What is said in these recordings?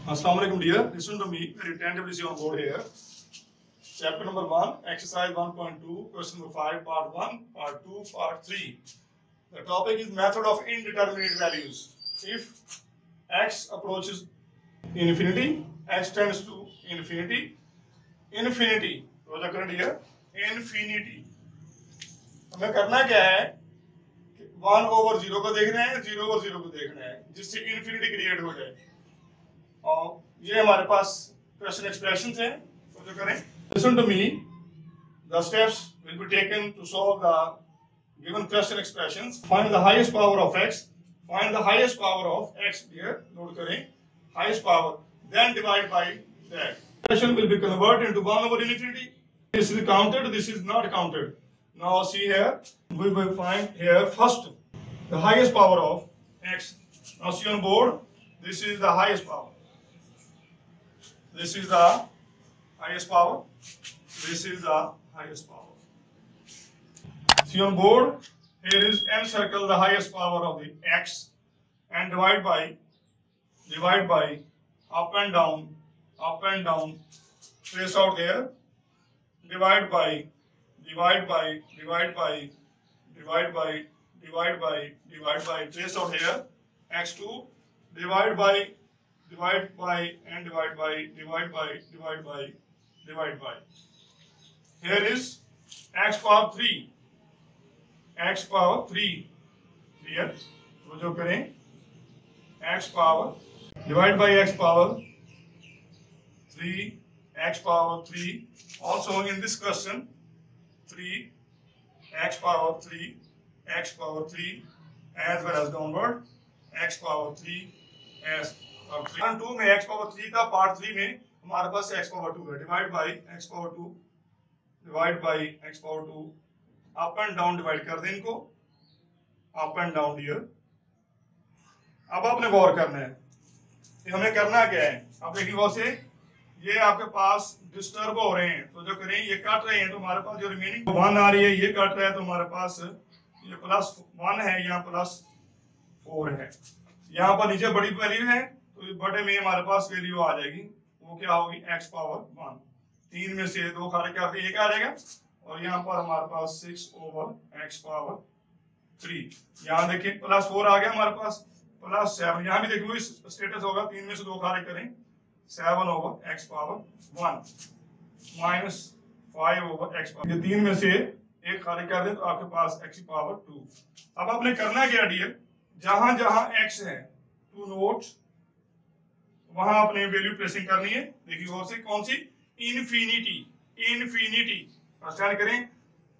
Assalamu alaikum dear. Listen to me. Very attentively see on board here. Chapter number 1, exercise 1.2, question number 5, part 1, part 2, part 3. The topic is method of indeterminate values. If x approaches infinity, x tends to infinity, infinity. What is the current here? Infinity. हमें करना क्या है? 1/0 को देखना है, 0/0 को देखना है, जिससे इन्फिनिटी क्रिएट हो जाए। और ये हमारे पास क्वेश्चन एक्सप्रेशंस हैं, तो जो करें, listen to me, the steps will be taken to solve the given question expressions. Find the highest power of x, find the highest power of x here, note करें, highest power, then divide by that. Expression will be converted into 1/infinity. This is counted, this is not counted. Now see here, we will find here first the highest power of x. Now see on board, this is the highest power. This is the highest power. This is the highest power. See on board, here is encircle the highest power of the x and divide by up and down, trace out there, divide by, trace out here, x2, divide by, and divide by. Here is x power 3, here, तो जो करें, x power, divide by x power 3, x power 3, also in this question, 3, x power 3, as well as downward, x power 3, as part 2 में x power 3 था, part 3 में हमारे पास x power 2 है, divide by x power 2, up and down divide कर दें इनको, up and down dear. अब आपने गौर करना है कि हमें करना क्या है। अब देखिए गौर से, ये आपके पास डिस्टर्ब हो रहे हैं, तो जो करें, ये कट रहे हैं, तो हमारे पास जो रिमेनिंग 1 आ रही है, ये कट रहा है, तो हमारे पास ये +1 है, यहाँ +4 है, यहाँ पर नीचे बड़ी वैल्यू है, तो बड़े में हमारे पास वैल्यू आ जाएगी, वो क्या होगी, x पावर 1, 3 में से 2 खाली कर दिए, 1 आ जाएगा, और यहाँ पर हमारे पास 6/x पावर 3, यहाँ देखिए +4 आ गया हमारे पास, +7, यहाँ भी देखिए वही स्टेटस होगा, 3 में से 2 खाली करें, 7/x पावर 1 -5/x पावर, ये 3 में से 1 खाली कर दें, तो आपके पास x पावर 2। अब आपने करना क्या डियर, जहां जहां x है, टू नोट, वहां अपने वैल्यू प्रेसिंग करनी है। देखिए और से कौन सी, इन्फिनिटी, अंडरस्टैंड करें,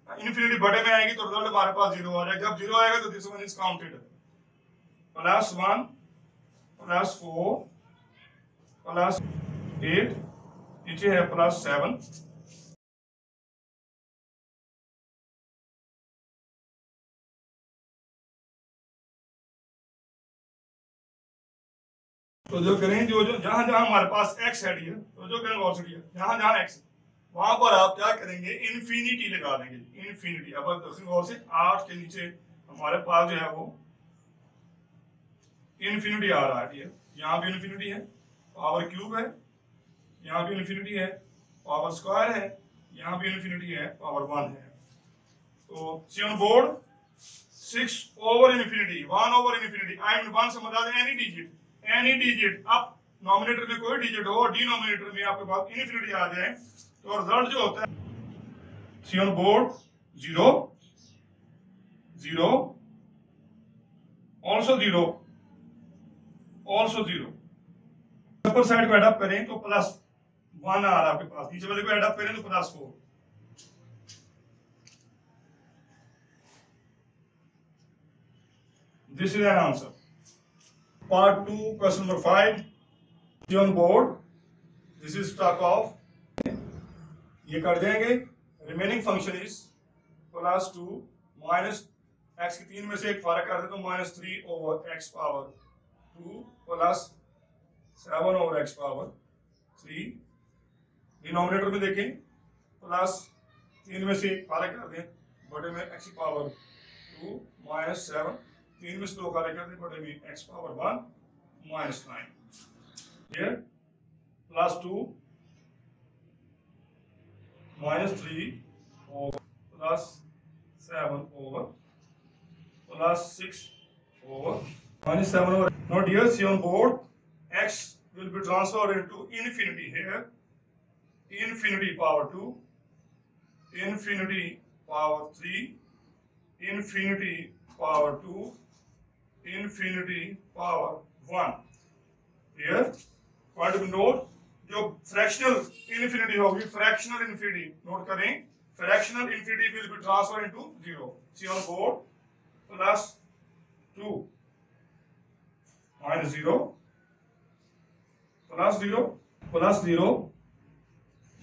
इन्फिनिटी बड़े में आएगी तो रिजल्ट हमारे पास 0 आ जाएगा, जब 0 आएगा तो दिस वन इज काउंटेड, +1 +4 +8, नीचे है +7, तो जो करें, जो जहां जहां हमारे पास x है डियर, तो जो करें गौर से डियर, जहां जहां x वहां पर आप क्या करेंगे, इन्फिनिटी लगा देंगे, इन्फिनिटी। अब देखिए गौर से, 8 के नीचे हमारे पास जो है वो इन्फिनिटी आ रहा है डियर, यहाँ भी इन्फिनिटी है, पावर क्यूब है, यहाँ भी इन्फिनिटी है, पावर स्क्वायर है, यहाँ भी इन्फिनिटी है, पावर 1 है। तो see on board, 6/infinity, 1/infinity, I mean 1 से मतलब एनी डिजिट, अब नॉमिनेटर में कोई डिजिट हो, डिनोमिनेटर में आपके पास इन्फिनिटी आ जाए, तो रिजल्ट जो होता है, see on board, 0 also 0 upper side को एडअप करें तो +1 आ रहा है आपके पास, नीचे वाले को एडअप करें तो +4, this is an answer. Part 2, question number 5, see on board, this is stock of, ये कर देंगे, remaining function is +2 minus x की 3 में से 1 फर्क कर दे तो -3/x power 2 +7/x power 3, denominator में देखें, +3 में से 1 फर्क कर दें, बटे में x पावर 2 -7, 3 में से 2 खाली कर दें, बटे में x power 1 -9। Here plus 2 minus 3 over plus 7 over plus 6 over minus 7 over. Now dear, see on board, x will be transferred into infinity here, infinity power 2, infinity power 3, infinity power 2, infinity power 1. Here, point of note, जो fractional infinity होगी, fractional infinity note करें, fractional infinity will be transferred into 0. See on board, plus 2 minus 0 plus 0 plus 0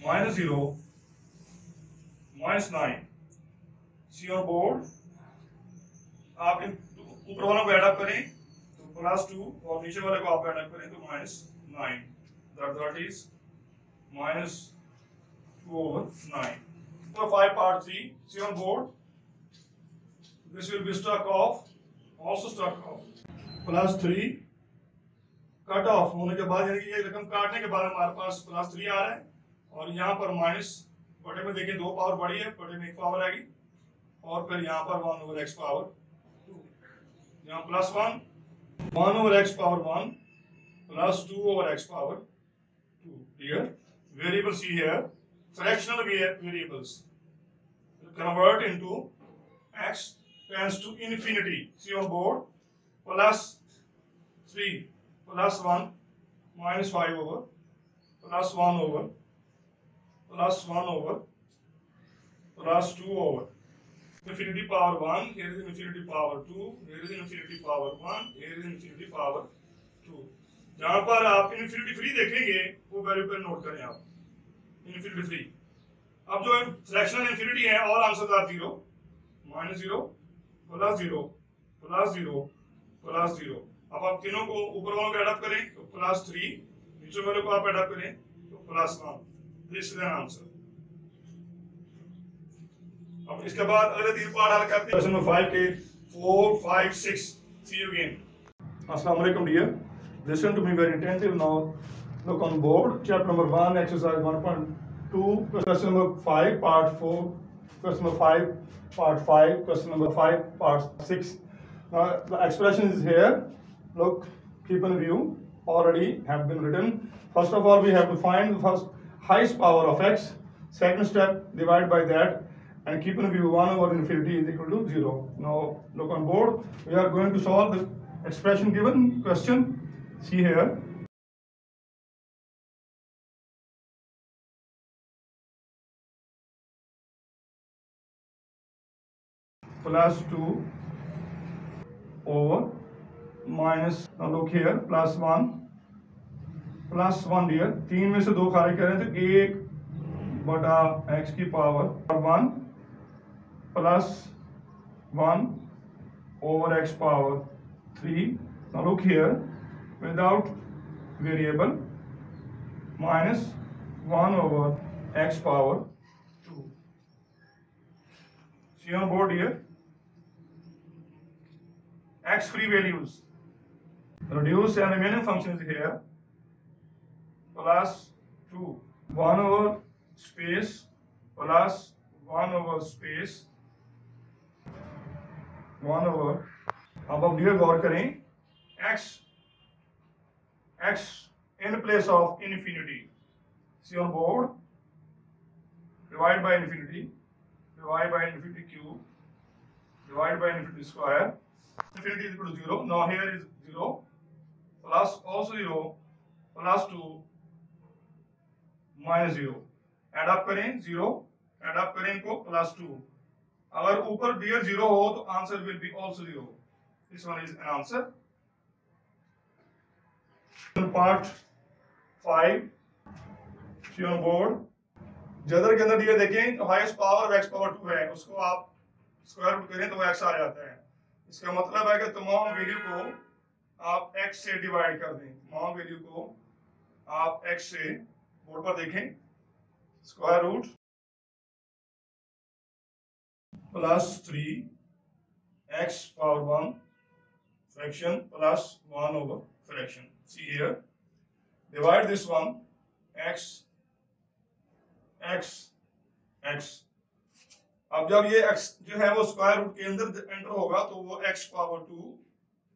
minus 0 minus 9. See on board, आप इन ऊपर वालों को add up करें तो plus 2 और नीचे वाले को आप ऐड अप करें तो minus 9. That is minus 2 over 9. For 5 part 3, see on board, this will be struck off, also struck off. Plus 3 cut off होने के बाद, यानी कि ये रकम काटने के बाद हमारे पास प्लस 3 आ रहा है और यहाँ पर माइनस, बटे में देखिए 2 पावर बड़ी है, बटे में 1 पावर आएगी और फिर यहाँ पर 1 over x पावर 2, यहाँ plus 1 over x power 1 plus 2 over x power 2. Here, variable C here, fractional variables convert into x tends to infinity. See on board, plus 3 plus 1 minus 5 over plus 1 over plus 1 over plus 2 over infinity power 1. Here is infinity power 2. Here is infinity power 1. Here is infinity power 2. जहां पर आप infinity free देखेंगे वो value पर note करें आप, infinity free. अब जो फ्रैक्शनल इन्फिनिटी है, all answer are 0, minus 0 plus 0 plus 0 plus 0. अब आप तीनों को ऊपर वालों को एड अप करें तो प्लस 3, नीचे वालों को आप एड अप करें तो plus 1. This is an answer. अब इसके बाद अगले 3 पार्ट हल करते हैं. क्वेश्चन नंबर 5 के 4, 5, 6. सी यू अगेन. अस्सलाम वालेकुम dear, listen to me very attentive now. Look on board, chapter number 1, exercise 1.2, question number 5 part 4, question number 5 part 5, question number 5 part 6. Now the expression is here. Look, keep in view, already have been written. First of all, we have to find the first highest power of x. Second step, divide by that and keep in view 1 over infinity is equal to 0. Now look on board, we are going to solve the expression given question. See here, plus 2 over minus, now look here, plus 1 dear, 3 में से 2 खाली करें तो 1 बटा x की power 1 plus 1 over x power 3. Now look here, without variable, minus 1 over x power 2. See on board here, x free values, reduce and remaining functions here, plus 2, 1 over space plus 1 over space 1 over. अब आप dear गौर करें, x in place of infinity. See on board, divide by infinity cube, divide by infinity square. Infinity is equal to 0. Now here is 0 plus also 0 plus 2 minus 0. Add up करें 0, add up करें इनको plus 2. अगर ऊपर dear 0 हो तो answer will be also 0. This one is an answer. Part 5, see on board. जदर के अंदर dear देखें तो हाईएस्ट पावर x पावर 2 है, उसको आप स्क्वायर रूट करें तो वो x आ जाता है. इसका मतलब है कि तमाम वैल्यू को आप x से डिवाइड कर दें. तमाम वैल्यू को आप x से, बोर्ड पर देखें, square root plus 3 x power 1 fraction plus 1 over fraction. See here, divide this one x x x। अब जब ये x जो है वो स्क्वायर रूट के अंदर एंटर होगा तो वो x power 2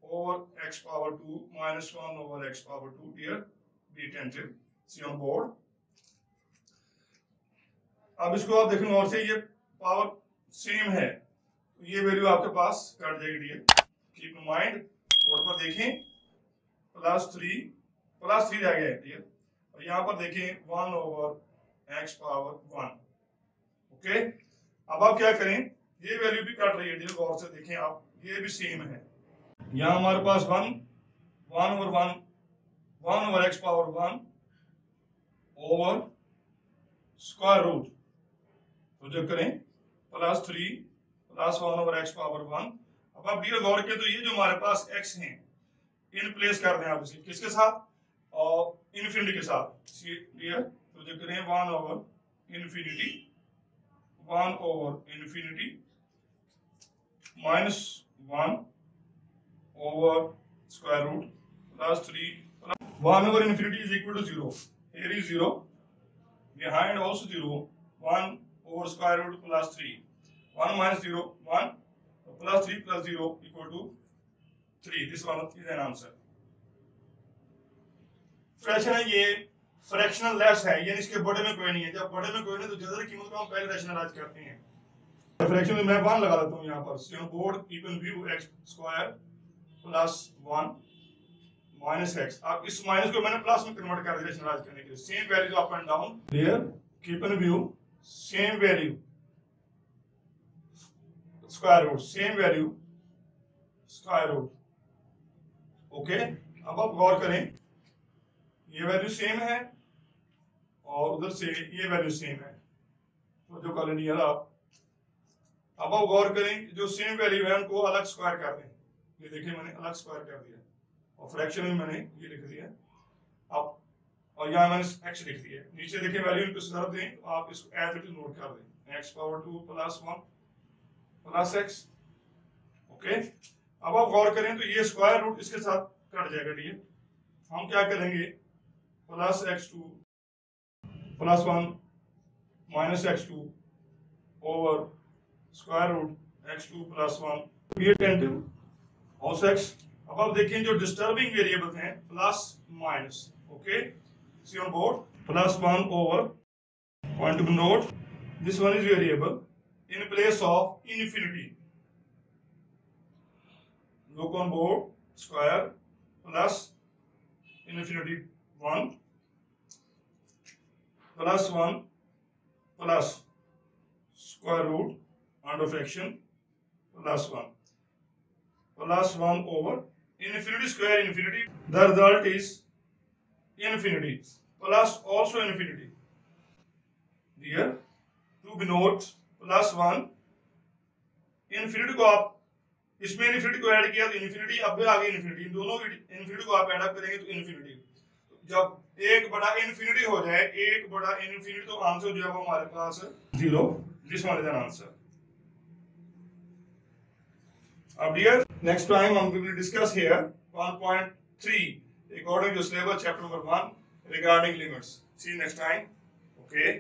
over x power 2 minus 1 over x power 2। Dear be attentive, see on board. अब इसको आप देखें और से, ये पावर सेम है तो ये वैल्यू आपके पास कट जाएगी। Dear keep in mind, board पर देखें प्लस 3 रह गया है। डियर और यहाँ पर देखें 1 ओवर x पावर 1। ओके, अब आप क्या करें, ये वैल्यू भी कट रही है। डियर गौर से देखें आप, ये भी सेम है। यहाँ हमारे पास 1 over x power 1 over square root, तो जो करें +3 +1 ओवर x पावर 1। अब आप डियर गौर के, तो ये जो हमारे पास x हैं इन प्लेस कर दें आप इसे किसके साथ, और इन्फिनिटी के साथ। डियर तो जो करें 1 over infinity -1 over square root +3 1 over infinity is equal to 0. Here is 0, behind also 0, 1 over square root +3, 1 minus 0 1, +3 plus 0 equal to 3. This one is an answer. Fraction है ये, फ्रैक्शनल लेस है, यानी इसके बड़े में कोई नहीं है। जब बड़े में कोई नहीं तो जदर कीमत को हम पहले रैशनलाइज करते हैं। फ्रैक्शन में मैं 1 लगा देता हूँ यहाँ पर। See on board, keep in view x square +1 minus x। अब इस माइनस को मैंने प्लस में कन्वर्ट कर दिया रैशनलाइज करने के लिए। Same value up and down. Here keep in view same value square root, same value square root. Okay, अब आप गौर करें, ये वैल्यू सेम है और उधर से ये वैल्यू सेम है, तो जो कर लिया आप। अब आप गौर करें, जो सेम वैल्यू है उनको अलग स्क्वायर कर दें। ये देखिए मैंने अलग स्क्वायर कर दिया और फ्रैक्शन में मैंने ये लिख दिया। अब और यहाँ मैंने x लिख दिया। नीचे देखिए वैल्यू इनको सरफ दें तो आप इसको एज इट इज नोट कर दें, x power 2 +1 plus x। Okay, अब आप गौर करें तो ये स्क्वायर रूट इसके साथ कट जाएगा। डियर हम क्या करेंगे, +x2 +1 -x2 over square root x2 +1 be attentive और x। अब आप देखिए जो डिस्टर्बिंग वेरिएबल हैं plus minus. Okay, see on board +1 over, point to note this one is variable in place of infinity. Look on board, square plus infinity 1 +1 plus square root under fraction +1 +1 over infinity square infinity. The result is infinity plus also infinity. Here to be note +1 infinity को आप इसमें infinity को add किया तो infinity, अब आगे infinity, इन दोनों infinity को आप ऐड अप करेंगे तो इन्फिनिटी। जब एक बड़ा इन्फिनिटी हो जाए, एक बड़ा इन्फिनिटी, तो आंसर जो है वो हमारे पास 0। This one is an answer. Dear, next time we will discuss here 1.3 according to syllabus chapter number 1 regarding limits. See you next time. Okay.